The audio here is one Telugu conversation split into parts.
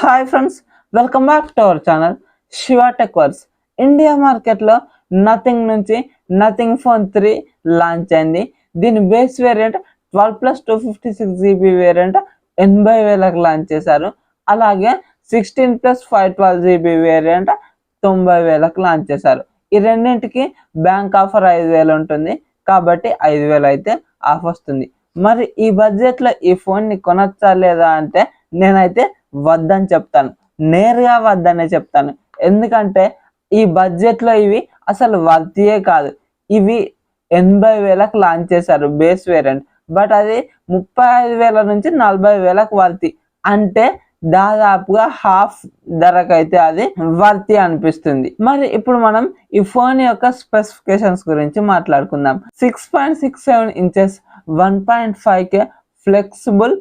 Hi friends, welcome back to our channel Shiva tech verse. India మార్కెట్లో నథింగ్ నుంచి నథింగ్ ఫోన్ 3 లాంచ్ అయింది. దీని బేస్ వేరియంట్ 12+256GB వేరియంట్ 80,000కి లాంచ్ చేశారు. అలాగే 16+512GB వేరియంట్ 90,000కి లాంచ్ చేశారు. ఈ రెండింటికి బ్యాంక్ ఆఫర్ 5,000 ఉంటుంది కాబట్టి 5,000 అయితే ఆఫ్ వస్తుంది. మరి ఈ బడ్జెట్లో ఈ ఫోన్ని కొనొచ్చా లేదా అంటే నేనైతే వద్దని చెప్తాను, నేరుగా వద్దనే చెప్తాను. ఎందుకంటే ఈ బడ్జెట్లో ఇవి అసలు వర్తియే కాదు. ఇవి 80,000కి లాంచ్ చేశారు బేస్ వేరియంట్, బట్ అది 35,000 నుంచి 40,000కి వర్తి. అంటే దాదాపుగా హాఫ్ ధరకైతే అది వర్తి అనిపిస్తుంది. మరి ఇప్పుడు మనం ఈ ఫోన్ యొక్క స్పెసిఫికేషన్స్ గురించి మాట్లాడుకుందాం. 6.67 inches 1.5K flexible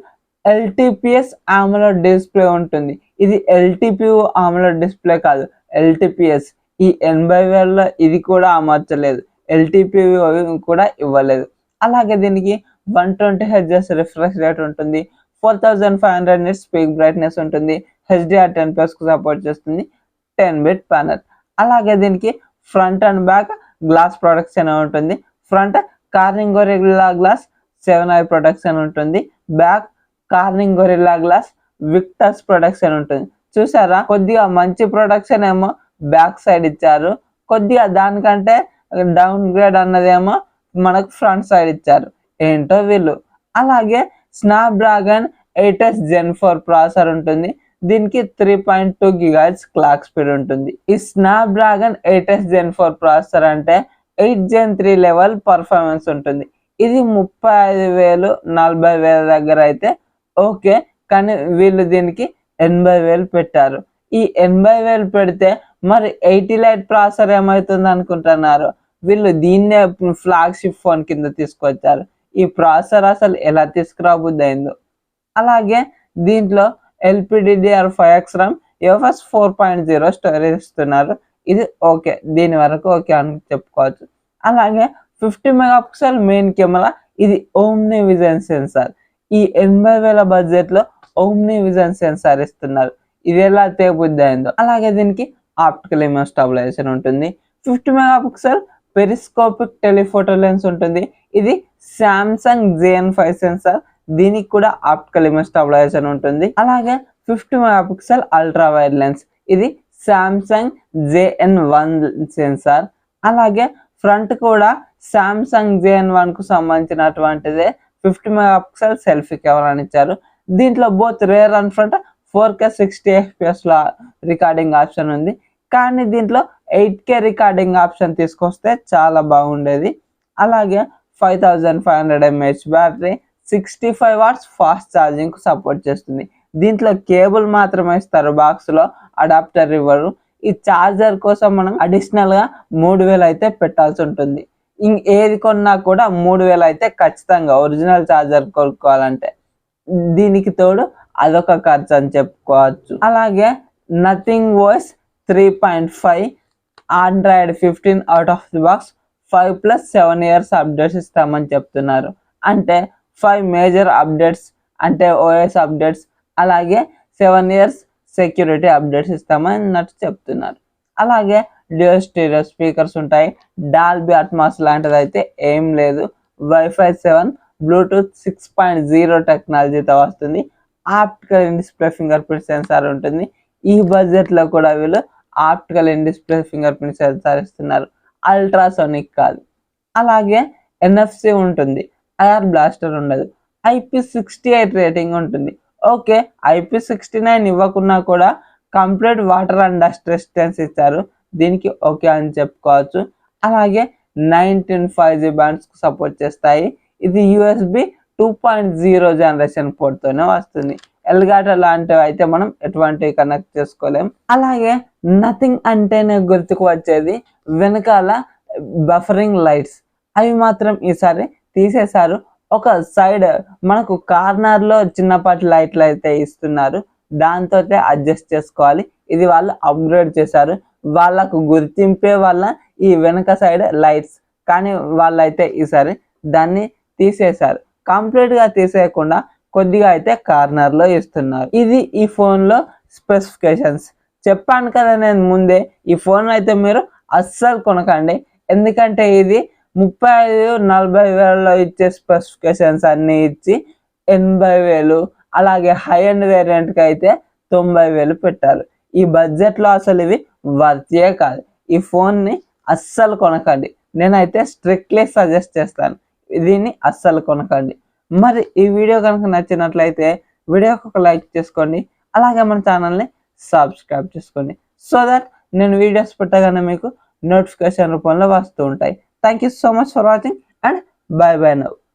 LTPS AMOLED display ఉంటుంది. ఇది LTPO AMOLED డిస్ప్లే కాదు, LTPS. ఈ 80,000లో ఇది కూడా అమర్చలేదు, LTPO కూడా ఇవ్వలేదు. అలాగే దీనికి 120Hz రిఫ్రెష్ రేట్ ఉంటుంది, 4500 nits పీక్ బ్రైట్నెస్ ఉంటుంది, HDR10+ కు సపోర్ట్ చేస్తుంది, 10-bit ప్యానెల్. అలాగే దీనికి front and back glass protection ఉంటుంది. Front Corning Gorilla glass 7i protection ఉంటుంది, back Corning Gorilla glass Victus protection ఉంటుంది. చూసారా, కొద్దిగా మంచి ప్రొటెక్షన్ ఏమో బ్యాక్ సైడ్ ఇచ్చారు, కొద్దిగా దానికంటే డౌన్ గ్రేడ్ అన్నదేమో మనకు ఫ్రంట్ సైడ్ ఇచ్చారు. ఏంటో వీళ్ళు. అలాగే స్నాప్డ్రాగన్ 8s Gen 4 ప్రాసెసర్ ఉంటుంది. దీనికి 3.2 GHz క్లాక్ స్పీడ్ ఉంటుంది. ఈ స్నాప్డ్రాగన్ 8s Gen 4 ప్రాసెసర్ అంటే 8 Gen 3 లెవెల్ పర్ఫార్మెన్స్ ఉంటుంది. ఇది 35,000 40,000 దగ్గర అయితే ఓకే, కానీ వీళ్ళు దీనికి 80,000 పెట్టారు. ఈ 80,000 పెడితే మరి 80 లైట్ ప్రాసెసర్ ఏమవుతుంది అనుకుంటున్నారు? వీళ్ళు దీన్నే ఫ్లాగ్షిప్ ఫోన్ కింద తీసుకొచ్చారు. ఈ ప్రాసెసర్ అసలు ఎలా తీసుకురాబుద్ది అయిందో. అలాగే దీంట్లో LPDDR5X RAM UFS 4.0 స్టోరేజ్ ఇస్తున్నారు. ఇది ఓకే, దీని వరకు ఓకే అని చెప్పుకోవచ్చు. అలాగే 50 మెగాపిక్సెల్ మెయిన్ కెమెరా, ఇది ఓమ్ని విజన్ సెన్సార్. ఈ 80,000 బడ్జెట్లో ఓమ్ని విజన్ సెన్సార్ ఇస్తున్నారు. ఇది ఎలా తేబుద్ది అయిందో. అలాగే దీనికి ఆప్టికల్ ఇమేజ్ స్టెబిలైజేషన్ ఉంటుంది. 50 మెగాపిక్సెల్ పెరిస్కోపిక్ టెలిఫోటో లెన్స్ ఉంటుంది. ఇది సామ్సంగ్ JN5 సెన్సార్, దీనికి కూడా ఆప్టికల్ ఇమేజ్ స్టెబిలైజేషన్ ఉంటుంది. అలాగే 50 మెగాపిక్సెల్ అల్ట్రా వైడ్ లెన్స్, ఇది సామ్సంగ్ JN1 సెన్సార్. అలాగే ఫ్రంట్ కూడా సామ్సంగ్ JN1 కు సంబంధించినటువంటిదే 50 మెగాపిక్సెల్ సెల్ఫీ కెమెరా అని ఇచ్చారు. దీంట్లో both rare and front 4K 60fps recording option ఉంది. కానీ దీంట్లో 8K రికార్డింగ్ ఆప్షన్ తీసుకొస్తే చాలా బాగుండేది. అలాగే 5500 mAh battery, 65 watts fast charging కు సపోర్ట్ చేస్తుంది. దీంట్లో కేబుల్ మాత్రమే ఇస్తారు, బాక్స్ లో అడాప్టర్ ఇవ్వరు. ఈ ఛార్జర్ కోసం మనం అడిషనల్ గా 3,000 అయితే పెట్టాల్సి ఉంటుంది. ఏది కొన్నా కూడా 3,000 అయితే ఖచ్చితంగా, ఒరిజినల్ ఛార్జర్ కొనుక్కోవాలంటే. దీనికి తోడు అదొక ఖర్చు అని చెప్పుకోవచ్చు. అలాగే nothing OS 3.5 Android 15 out of the box 5+7 years updates ఇస్తామని చెప్తున్నారు. అంటే 5 మేజర్ అప్డేట్స్, అంటే OS అప్డేట్స్, అలాగే 7 years సెక్యూరిటీ అప్డేట్స్ ఇస్తామన్నట్టు చెప్తున్నారు. అలాగే డ్యూయల్ స్టీరియో స్పీకర్స్ ఉంటాయి. డాల్బీ అట్మాస్ లాంటిది అయితే ఏం లేదు. Wi-Fi 7 బ్లూటూత్ 6.0 టెక్నాలజీతో వస్తుంది. Optical in display finger print censor ఉంటుంది. ఈ బడ్జెట్లో కూడా వీళ్ళు optical in display finger print censor ఇస్తున్నారు, అల్ట్రాసోనిక్ కాదు. అలాగే NFC ఉంటుంది, ఐఆర్ బ్లాస్టర్ ఉండదు. IP68 రేటింగ్ ఉంటుంది. ఓకే, IP69 ఇవ్వకున్నా కూడా complete water and dust resistance ఇచ్చారు, దీనికి ఓకే అని చెప్పుకోవచ్చు. అలాగే 19 5G బ్యాండ్స్ కు సపోర్ట్ చేస్తాయి. ఇది USB 2.0 జనరేషన్ పోర్ట్తోనే వస్తుంది. ఎల్గాటో లాంటివి అయితే మనం ఎటువంటివి కనెక్ట్ చేసుకోలేం. అలాగే నథింగ్ అంటేనే గుర్తుకు వచ్చేది వెనకాల బఫరింగ్ లైట్స్, అవి మాత్రం ఈసారి తీసేశారు. ఒక సైడ్ మనకు కార్నర్ లో చిన్నపాటి లైట్లు అయితే ఇస్తున్నారు, దాంతో అడ్జస్ట్ చేసుకోవాలి. ఇది వాళ్ళు అప్గ్రేడ్ చేశారు, వాళ్ళకు గుర్తింపే వల్ల ఈ వెనక సైడ్ లైట్స్. కానీ వాళ్ళైతే ఈసారి దాన్ని తీసేశారు, కంప్లీట్ గా తీసేయకుండా కొద్దిగా అయితే కార్నర్ లో ఇస్తున్నారు. ఇది ఈ ఫోన్ లో స్పెసిఫికేషన్స్. చెప్పాను కదా నేను ముందే, ఈ ఫోన్ అయితే మీరు అస్సలు కొనకండి. ఎందుకంటే ఇది 35-40 వేలలో ఇచ్చే స్పెసిఫికేషన్స్ అన్నీ ఇచ్చి 80,000, అలాగే హై అండ్ వేరియంట్కి అయితే 90,000 పెట్టారు. ఈ బడ్జెట్లో అసలు ఇవి వర్తే కాదు. ఈ ఫోన్ని అస్సలు కొనకండి. నేనైతే స్ట్రిక్ట్లీ సజెస్ట్ చేస్తాను, దీన్ని అస్సలు కొనకండి. మరి ఈ వీడియో కనుక నచ్చినట్లయితే వీడియోకి ఒక లైక్ చేసుకోండి, అలాగే మన ఛానల్ని సబ్స్క్రైబ్ చేసుకోండి. సో దట్ నేను వీడియోస్ పెట్టగానే మీకు నోటిఫికేషన్ రూపంలో వస్తూ ఉంటాయి. Thank you so much for watching and by by now.